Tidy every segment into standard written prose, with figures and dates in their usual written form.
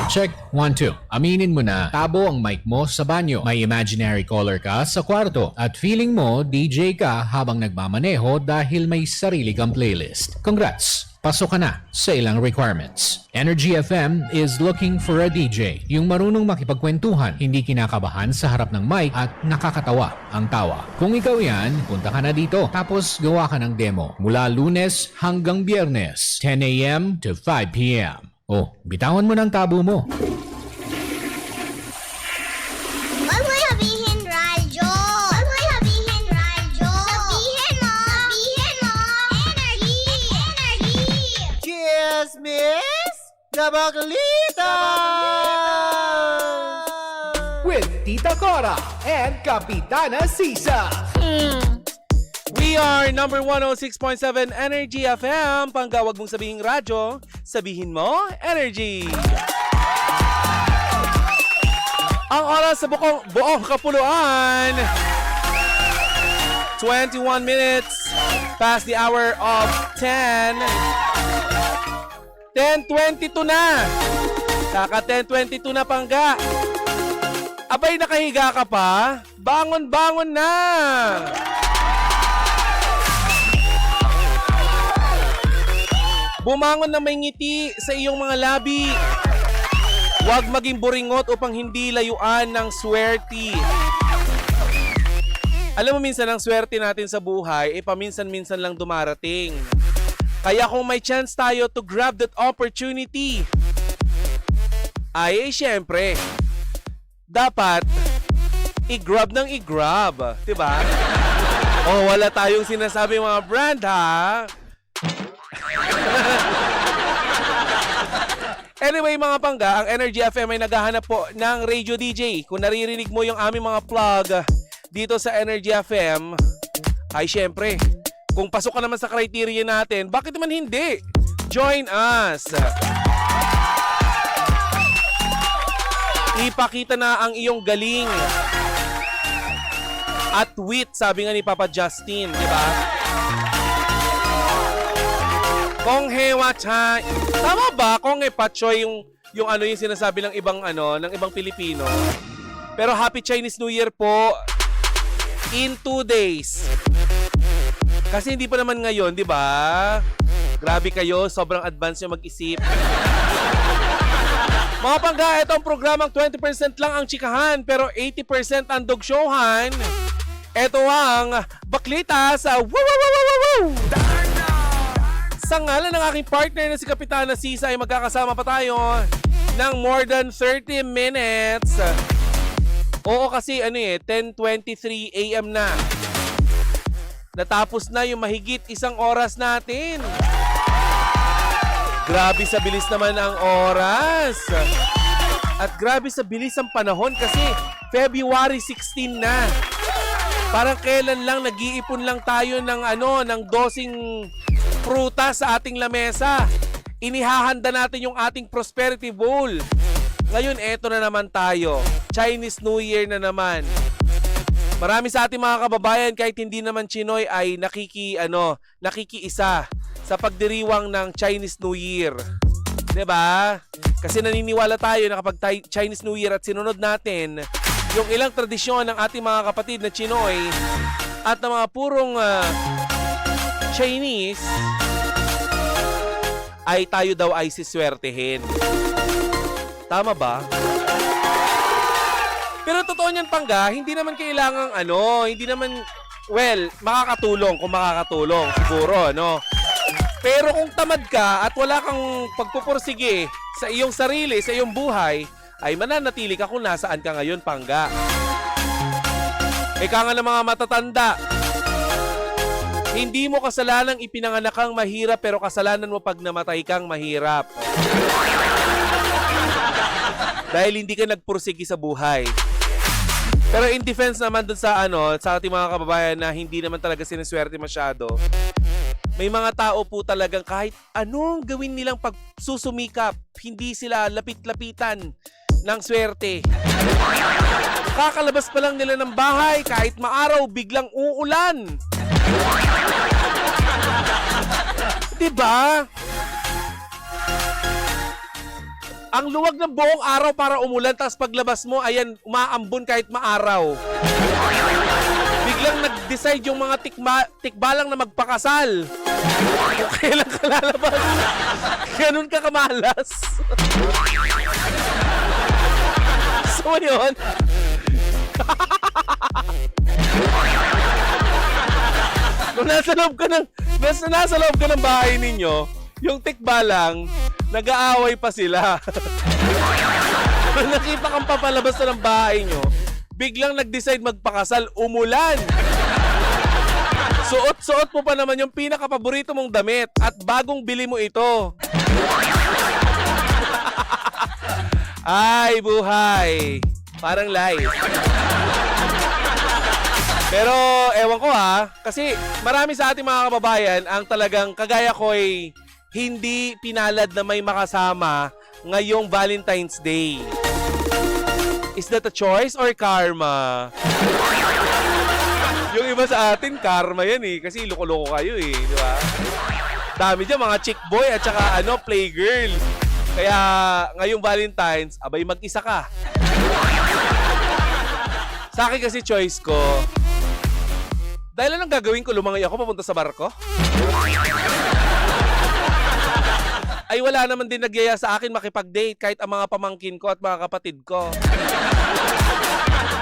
Check, 1, 2. Aminin mo na tabo ang mic mo sa banyo. May imaginary caller ka sa kwarto. At feeling mo DJ ka habang nagmamaneho dahil may sarili kang playlist. Congrats! Pasok ka na sa ilang requirements. Energy FM is looking for a DJ. Yung marunong makipagkwentuhan, hindi kinakabahan sa harap ng mic at nakakatawa ang tawa. Kung ikaw yan, punta ka na dito. Tapos gawa ka ng demo. Mula Lunes hanggang Biyernes, 10 a.m. to 5 p.m. Oh, bitawan mo ng tabo mo. Huwag mo sabihin radyo. Huwag mo sabihin radyo. Sabihin mo. Sabihin mo. Energy. Energy. Cheers, miss! Gabaglita! With Tita Cora and Kapitana Sisa. We are number 106.7 Energy FM. Panggawag mong sabihin radyo, sabihin mo energy. Ang oras sa buong kapuluan, 21 minutes past the hour of 10. 10:22 na. Kaka 10:22 na, Pangga. Abay, nakahiga ka pa? Bangon-bangon na. Bumangon na may ngiti sa iyong mga labi. Huwag maging buringot upang hindi layuan ng swerte. Alam mo, minsan ang swerte natin sa buhay, paminsan-minsan lang dumarating. Kaya kung may chance tayo to grab that opportunity, ay syempre, dapat i-grab ng i-grab. Diba? O wala tayong sinasabi mga brand, ha? Anyway mga Pangga, ang Energy FM ay naghahanap po ng radio DJ. Kung naririnig mo yung aming mga plug dito sa Energy FM, ay syempre, kung pasok ka naman sa criteria natin, bakit naman hindi? Join us! Ipakita na ang iyong galing at wit, sabi nga ni Papa Justin, di ba? Kong hewa chay. Tama ba? Kong hepachoy yung ano yung sinasabi ng ibang ng ibang Pilipino. Pero Happy Chinese New Year po in 2 days. Kasi hindi pa naman ngayon, di ba? Grabe kayo, sobrang advance yung mag-isip. Mga Pangga, ito ang programang 20% lang ang chikahan pero 80% ang dogshowhan. Ito ang Baklita sa Woo! Sa ngalan ng aking partner na si Kapitana Sisa ay magkakasama pa tayo ng more than 30 minutes. Oo kasi 10:23 AM na. Natapos na yung mahigit 1 oras natin. Grabe sa bilis naman ang oras. At grabe sa bilis ang panahon kasi February 16 na. Parang kailan lang nag-iipon lang tayo ng dosing prutas sa ating lamesa. Inihahanda natin yung ating prosperity bowl. Ngayon, eto na naman tayo. Chinese New Year na naman. Marami sa ating mga kababayan kahit hindi naman Chinoy ay nakikiisa sa pagdiriwang ng Chinese New Year. 'Di ba? Kasi naniniwala tayo na kapag Chinese New Year at sinunod natin yung ilang tradisyon ng ating mga kapatid na Chinoy at ng mga purong Chinese, ay tayo daw ay siswertehin. Tama ba? Pero totoo niyan, Pangga, hindi naman kailangang makakatulong kung makakatulong, siguro, Pero kung tamad ka at wala kang pagpupursige sa iyong sarili, sa iyong buhay, ay mananatili ka kung nasaan ka ngayon, Pangga. Ika nga ng mga matatanda, hindi mo kasalanang ipinanganak kang mahirap pero kasalanan mo pag namatay kang mahirap. Dahil hindi ka nagpursige sa buhay. Pero in defense naman dun sa ating mga kababayan na hindi naman talaga sinaswerte masyado, may mga tao po talagang kahit anong gawin nilang pagsusumikap, hindi sila lapit-lapitan ng swerte. Kakalabas pa lang nila ng bahay, kahit maaraw, biglang uulan. Diba? Ang luwag ng buong araw para umulan, tapos paglabas mo, ayan, umaambon kahit maaraw. Biglang nag-decide yung mga tikbalang na magpakasal. Kung kailan ka lalabas. Ganun ka kamalas. So yun. Kung nasa loob ka ng bahay ninyo, yung tikbalang, nag-aaway pa sila. Kung nakita kang papalabas na ng bahay nyo, biglang nag-decide magpakasal, umulan. Suot-suot mo pa naman yung pinaka-paborito mong damit at bagong bili mo ito. Ay, buhay. Parang life. Pero ewan ko kasi marami sa ating mga kababayan ang talagang kagaya ko ay hindi pinalad na may makasama ngayong Valentine's Day. Is that a choice or karma? Yung iba sa atin, karma yan kasi loko-loko kayo di ba? Dami dyan, mga chick boy at saka playgirl. Kaya ngayong Valentine's, abay mag-isa ka. Sa akin kasi choice ko, dahil anong gagawin ko, lumangoy ako papunta sa barko? Ay wala naman din nagyaya sa akin makipag-date kahit ang mga pamangkin ko at mga kapatid ko.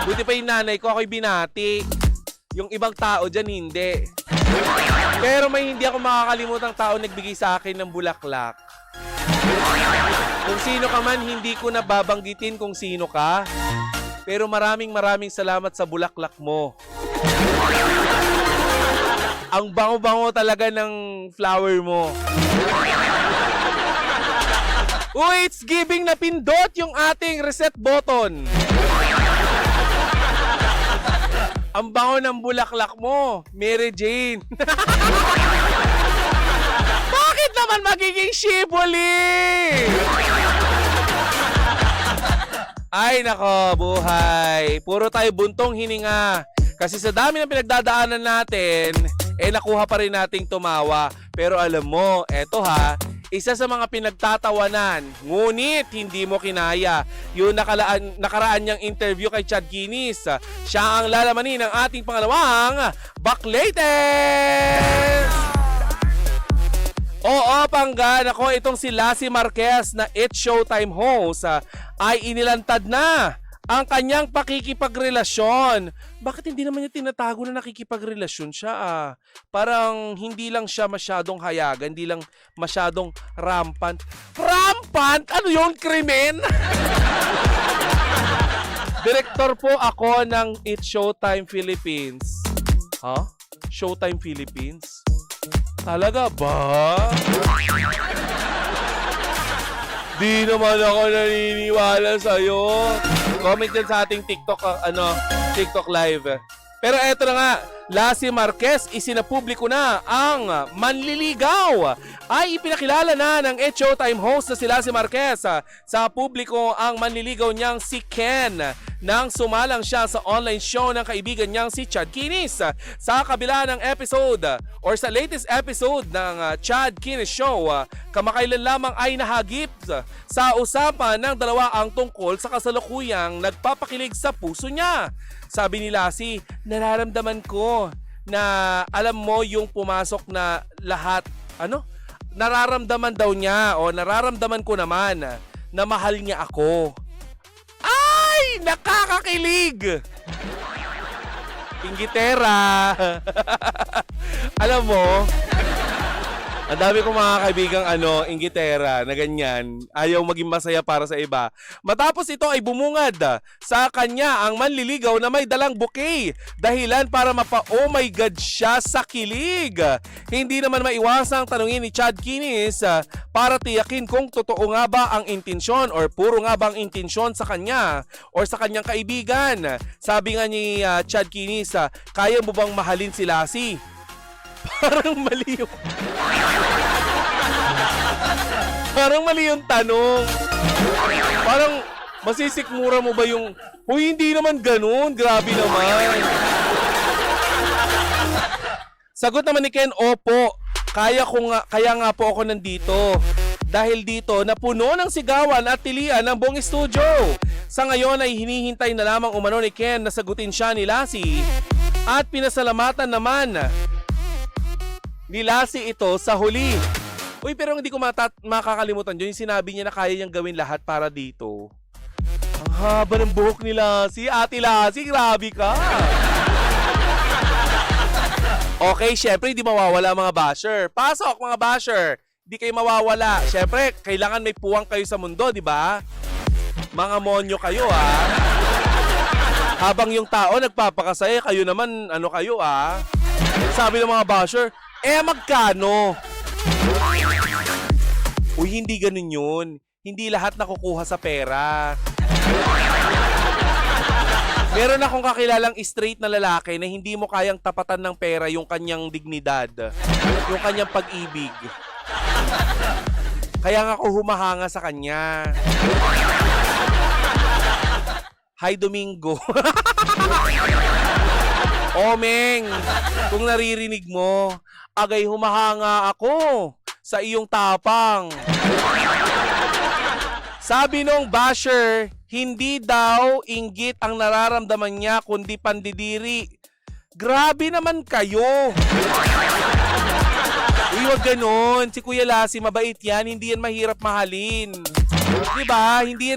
Buti pa yung nanay ko, ako'y binati. Yung ibang tao dyan, hindi. Pero may hindi ako makakalimutang tao nagbigay sa akin ng bulaklak. Kung sino ka man, hindi ko na babanggitin kung sino ka. Pero maraming salamat sa bulaklak mo. Ang bango-bango talaga ng flower mo. Uy, it's giving na pindot yung ating reset button. Ang bango ng bulaklak mo, Mary Jane. Bakit naman magiging shibuli? Ay nako, buhay. Puro tayo buntong hininga. Kasi sa dami ng pinagdadaanan natin, nakuha pa rin nating tumawa. Pero alam mo, eto isa sa mga pinagtatawanan, ngunit hindi mo kinaya. Yung nakaraan niyang interview kay Chad Guinness. Siya ang lalamanin ng ating pangalawang Backlatest! Oo, panggan ako, itong si Lassie Marquez na It's Showtime host ay inilantad na ang kanyang pakikipagrelasyon. Bakit hindi naman niya tinatago na nakikipagrelasyon siya? Parang hindi lang siya masyadong hayagan, hindi lang masyadong rampant. Rampant? Ano yun? Krimen? Direktor po ako ng It's Showtime Philippines. Showtime Philippines? Talaga ba? Di naman ako naniniwala sa'yo. Comment dyan sa ating TikTok live. Pero eto na nga, Lassie Marquez, isinapubliko na ang manliligaw. Ay ipinakilala na ng It's Showtime host na si Lassie Marquez sa publiko ang manliligaw niyang si Ken nang sumalang siya sa online show ng kaibigan niyang si Chad Guinness. Sa kabila ng episode or sa latest episode ng Chad Guinness Show, kamakailan lamang ay nahagip sa usapan ng dalawa ang tungkol sa kasalukuyang nagpapakilig sa puso niya. Sabi ni Lassie, nararamdaman ko na alam mo yung pumasok na lahat. Nararamdaman daw niya o nararamdaman ko naman na mahal niya ako. Ay! Nakakakilig! Inggitera! Alam mo, ang dami kong mga kaibigang inggitera na ganyan, ayaw maging masaya para sa iba. Matapos ito ay bumungad sa kanya ang manliligaw na may dalang bouquet. Dahilan para mapa-oh my God siya sa kilig. Hindi naman maiwasang tanungin ni Chad Guinness para tiyakin kung totoo nga ba ang intensyon or puro nga ba ang intensyon sa kanya or sa kanyang kaibigan. Sabi nga ni Chad Guinness, kaya mo bang mahalin si Lassie? Parang mali yung... Parang mali yung tanong. Parang masisikmura mo ba yung... Uy, hindi naman ganun. Grabe naman. Sagot naman ni Ken, opo. Kaya nga po ako nandito. Dahil dito, napuno ng sigawan at tilian ng buong studio. Sa ngayon ay hinihintay na lamang umano ni Ken na sagutin siya ni Lassie. At pinasalamatan naman ni Lassie ito sa huli. Uy, pero hindi ko makakalimutan yun. Yung sinabi niya na kaya niyang gawin lahat para dito. Ang haba ng buhok ni Lassie. Ate Lassie, grabe ka. Okay, syempre hindi mawawala mga basher. Pasok mga basher. Hindi kayo mawawala. Syempre, kailangan may puwang kayo sa mundo, di ba? Mga monyo kayo, Habang yung tao nagpapakasaya, kayo naman, ano kayo, Sabi ng mga basher, magkano? Uy, hindi ganun yun. Hindi lahat nakukuha sa pera. Meron akong kakilalang straight na lalaki na hindi mo kayang tapatan ng pera yung kanyang dignidad, yung kanyang pag-ibig. Kaya nga ako humahanga sa kanya. Hi, Domingo. Omeng, kung naririnig mo, agay humahanga ako sa iyong tapang. Sabi nung basher, hindi daw inggit ang nararamdaman niya kundi pandidiri. Grabe naman kayo. Uy, wag ganon. Si Kuya Lassie, mabait yan. Hindi yan mahirap mahalin. Diba? Hindi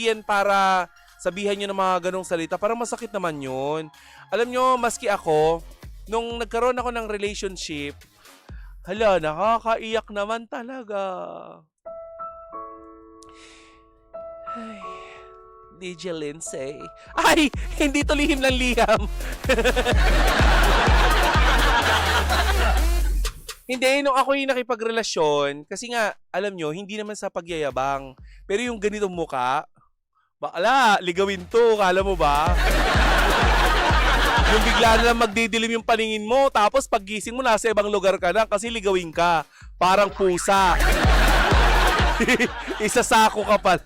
yan para sabihan nyo ng mga ganong salita. Parang masakit naman yun. Alam nyo, maski ako, nung nagkaroon ako ng relationship, hala, nakakaiyak naman talaga. Ay, DJ Lindsay. Ay, hindi to lihim ng liham. Hindi, nung ako yung nakipagrelasyon, kasi nga, alam nyo, hindi naman sa pagyayabang. Pero yung ganitong muka, bakala, ligawin to, kala mo ba? Yung bigla na lang magdidilim yung paningin mo, tapos paggising mo, nasa ibang lugar ka na kasi ligawin ka. Parang pusa. Isasako ka pala.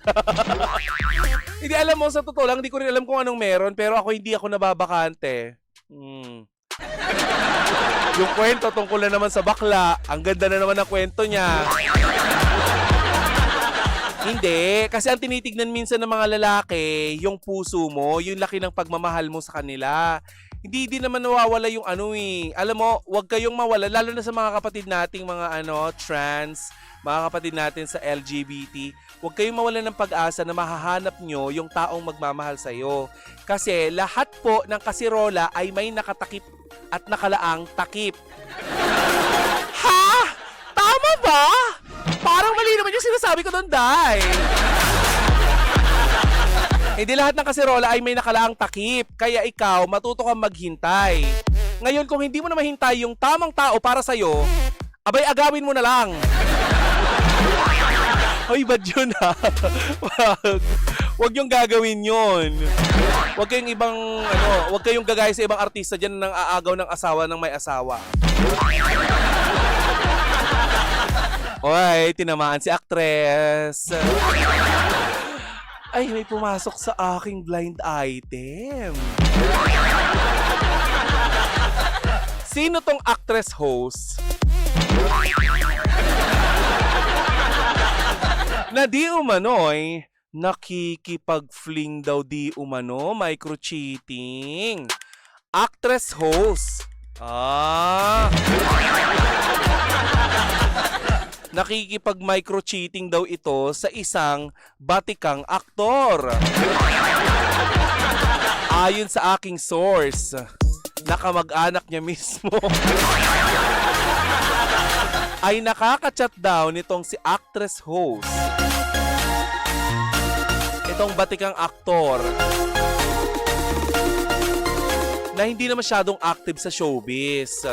Hindi, alam mo, sa totoo lang, hindi ko rin alam kung anong meron, pero hindi ako nababakante. Yung kwento tungkol na naman sa bakla, ang ganda na naman ng kwento niya. Hindi, kasi ang tinitignan minsan ng mga lalaki, yung puso mo, yung laki ng pagmamahal mo sa kanila. Hindi din naman nawawala yung Alam mo, huwag kayong mawala, lalo na sa mga kapatid nating mga trans, mga kapatid natin sa LGBT. Huwag kayong mawala ng pag-asa na mahahanap nyo yung taong magmamahal sa'yo. Kasi lahat po ng kasirola ay may nakatakip at nakalaang takip. Ha? Tama ba? Parang mali naman yung sinasabi ko doon, Day. Hindi lahat ng kasirola ay may nakalaang takip. Kaya ikaw, matuto kang maghintay. Ngayon, kung hindi mo na mahintay yung tamang tao para sa'yo, abay, agawin mo na lang. Ay, bad yun ha. Huwag yung gagawin yun. Huwag kayong huwag kayong gagaya sa ibang artista dyan ng aagaw ng asawa ng may asawa. Oy, tinamaan si actress. Ay, may pumasok sa aking blind item. Sino tong actress host? Na di umano'y nakikipag-fling daw di umano, micro-cheating. Actress host. Nakikipag-micro-cheating daw ito sa isang batikang aktor. Ayon sa aking source, nakamag-anak niya mismo. Ay nakaka-chat daw nitong si actress host. Itong batikang aktor na hindi na masyadong active sa showbiz.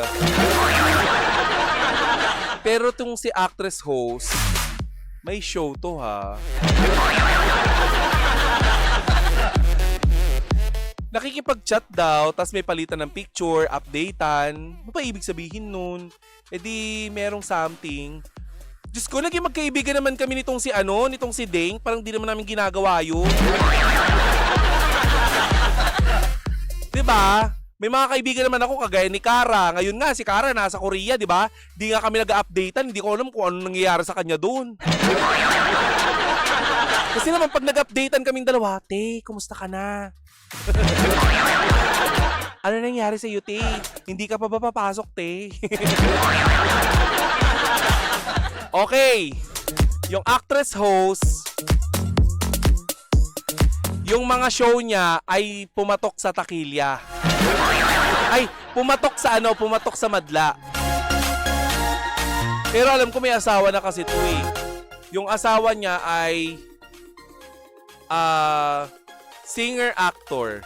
Pero itong si actress host, may show to ha. Nakikipag-chat daw, tas may palitan ng picture, updatean. Ano pa ibig sabihin nun? E di merong something. Diyos ko, naging magkaibigan naman kami nitong si Deng. Parang di naman namin ginagawa yun. Diba? May mga kaibigan naman ako kagaya ni Kara. Ngayon nga, si Kara nasa Korea, di ba? Di nga kami nag-updatean. Hindi ko alam kung ano nangyayari sa kanya doon. Kasi naman pag nag-updatean kaming dalawa, te, kumusta ka na? Ano nangyari sa iyo, te? Hindi ka pa ba papasok, te? Okay. Yung actress host, yung mga show niya ay pumatok sa takilya. Ay, pumatok sa ano? Pumatok sa madla. Pero alam ko may asawa na kasi to eh. Yung asawa niya ay singer-actor.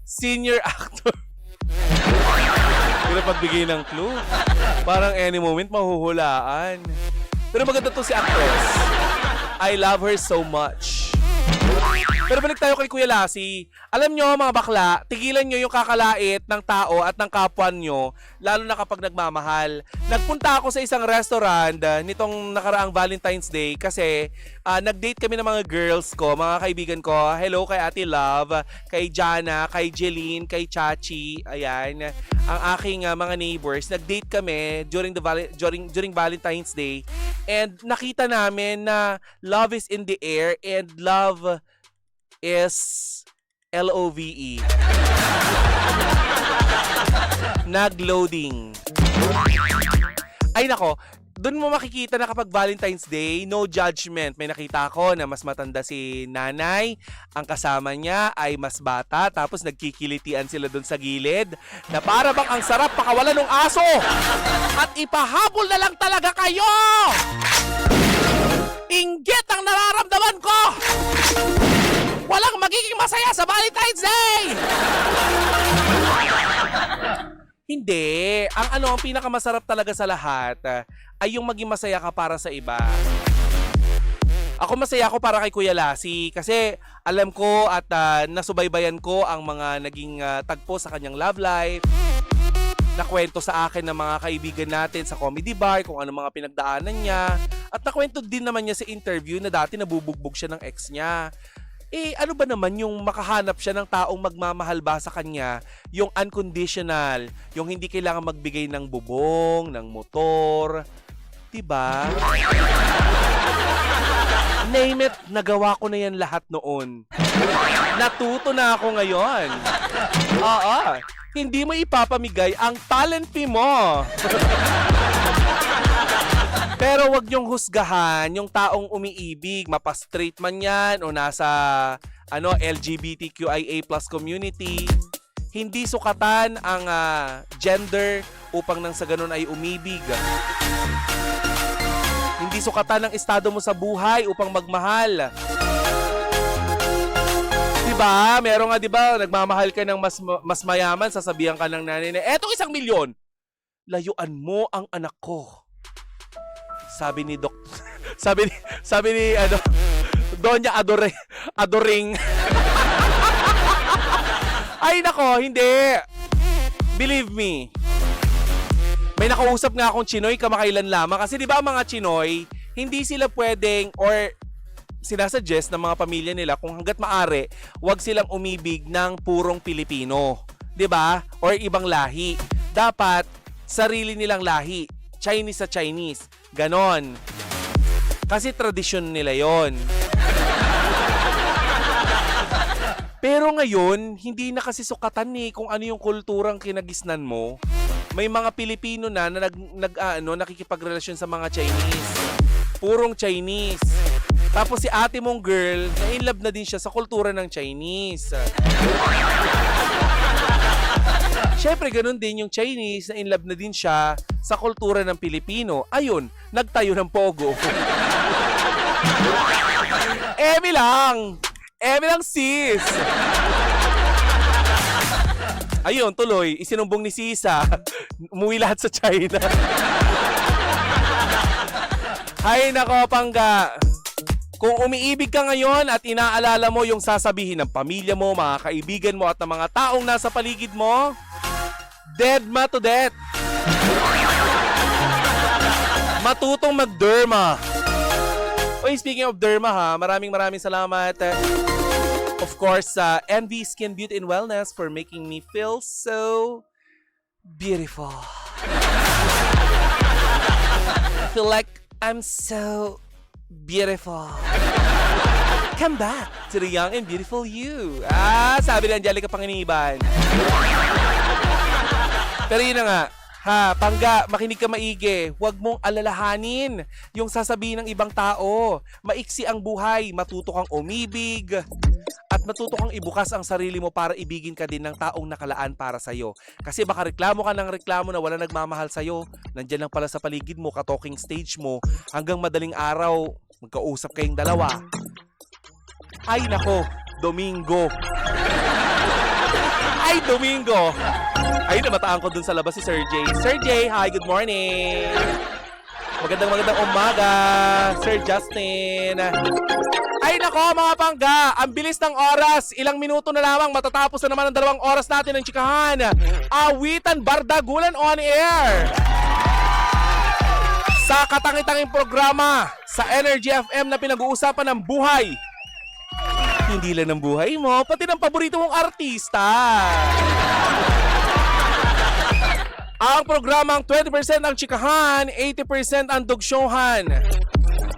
Senior actor. Pero pagbigay ng clue, parang any moment mahuhulaan. Pero maganda to si actress. I love her so much. Pero balik tayo kay Kuya Lassie. Alam nyo mga bakla, tigilan nyo yung kakalait ng tao at ng kapwa nyo, lalo na kapag nagmamahal. Nagpunta ako sa isang restaurant nitong nakaraang Valentine's Day kasi nag-date kami ng mga girls ko, mga kaibigan ko. Hello kay Ate Love, kay Jana, kay Jeline, kay Chachi. Ayan, ang aking mga neighbors. Nag-date kami during Valentine's Day. And nakita namin na love is in the air and love is LOVE. Nag-loading. Ay nako, doon mo makikita na kapag Valentine's Day, no judgment. May nakita ako na mas matanda si nanay, ang kasama niya ay mas bata, tapos nagkikilitian sila doon sa gilid, na para bang ang sarap pakawalan ng aso at ipahabol na lang talaga kayo! Inggit ang nararamdaman ko! Walang magiging masaya sa Valentine's Day! Hindi. Ang pinakamasarap talaga sa lahat ay yung maging masaya ka para sa iba. Ako masaya ako para kay Kuya Lassie kasi alam ko at nasubaybayan ko ang mga naging tagpo sa kanyang love life. Nakwento sa akin ng mga kaibigan natin sa comedy bar kung ano mga pinagdaanan niya. At nakwento din naman niya sa interview na dati nabubugbog siya ng ex niya. Eh, ano ba naman yung makahanap siya ng taong magmamahal ba sa kanya? Yung unconditional, yung hindi kailangan magbigay ng bubong, ng motor. Diba? Name it, nagawa ko na yan lahat noon. Natuto na ako ngayon. Oo, hindi mo ipapamigay ang talent fee mo. Pero wag niyong husgahan yung taong umiibig, mapa-straight man yan o nasa LGBTQIA+ community. Hindi sukatan ang gender upang nang sa ganun ay umibig. Hindi sukatan ang estado mo sa buhay upang magmahal. Diba? Meron nga diba, nagmamahal ka ng mas mayaman, sasabihan ka ng nanay na, etong 1 milyon, layuan mo ang anak ko. Sabi ni Donya Adoring. Ay nako, hindi. Believe me. May nakausap nga akong Chinoy kamakailan lamang kasi 'di ba mga Chinoy, hindi sila pwedeng or sinasuggest ng mga pamilya nila kung hangga't maaari, wag silang umibig ng purong Pilipino, 'di ba? Or ibang lahi. Dapat sarili nilang lahi. Chinese sa Chinese. Ganon. Kasi tradisyon nila yon. Pero ngayon, hindi na kasi sukatan kung ano yung kulturang kinagisnan mo. May mga Pilipino na nakikipagrelasyon sa mga Chinese. Purong Chinese. Tapos si ate mong girl, na-inlove na din siya sa kultura ng Chinese. Siyempre, ganun din yung Chinese na in love na din siya sa kultura ng Pilipino. Ayun, nagtayo ng pogo. Emi lang sis. Ayun, tuloy, isinumbong ni Sisa. Umuwi lahat sa China. Hay nako, Pangga. Kung umiibig ka ngayon at inaalala mo yung sasabihin ng pamilya mo, mga kaibigan mo at ng mga taong nasa paligid mo, dead ma to death. Matutong mag-derma. Oy, speaking of derma ha, maraming salamat. Of course, Envy Skin Beauty and Wellness for making me feel so beautiful. I feel like I'm so beautiful. Come back to the young and beautiful you. Sabi ni Angelica Panginiban. Pero yun na nga, Pangga, makinig ka maigi. Huwag mong alalahanin yung sasabihin ng ibang tao. Maiksi ang buhay, matuto kang umibig, at matuto kang ibukas ang sarili mo para ibigin ka din ng taong nakalaan para sa'yo. Kasi baka reklamo ka ng reklamo na wala nagmamahal sa'yo. Nandyan lang pala sa paligid mo, ka-talking stage mo, hanggang madaling araw, magkausap kayong dalawa. Ay nako, Domingo. Ay, Domingo. Ay, namataan ko dun sa labas si Sir Jay. Sir Jay, hi, good morning. Magandang umaga, Sir Justin. Ay nako mga Pangga, ang bilis ng oras. Ilang minuto na lamang matatapos na naman ang 2 oras natin ng chikahan. Awitan Bardagulan on air. Sa katangitanging programa sa Energy FM na pinag-uusapan ng buhay. Hindi lang ng buhay mo, pati ng paborito mong artista. Ang programang 20% ang chikahan, 80% ang dugsyuhan.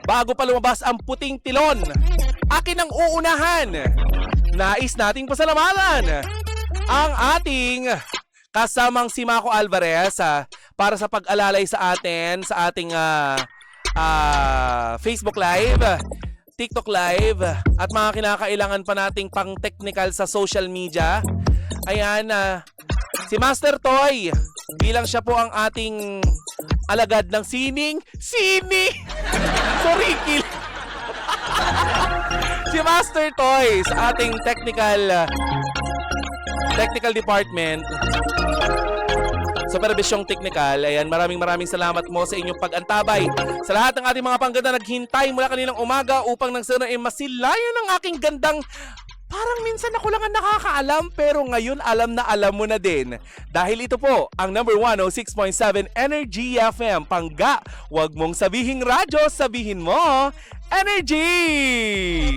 Bago pa lumabas ang puting tilon, akin ang uunahan. Nais nating pasalamatan ang ating kasamang si Mako Alvarez para sa pag-alalay sa atin sa ating Facebook Live, TikTok Live, at mga kinakailangan pa nating pang-technical sa social media. Ayan, si Master Toy, bilang siya po ang ating alagad ng sining. Sorry, kill. Si Master Toy sa ating technical department. Supervisyong technical. Ayan, maraming salamat mo sa inyong pag-antabay. Sa lahat ng ating mga pangganda naghintay mula kaninang umaga upang nang sana ay masilayan ng aking gandang. Parang minsan ako lang ang nakakaalam, pero ngayon alam mo na din. Dahil ito po ang number 106.7 Energy FM. Pangga, wag mong sabihing radyo, sabihin mo Energy!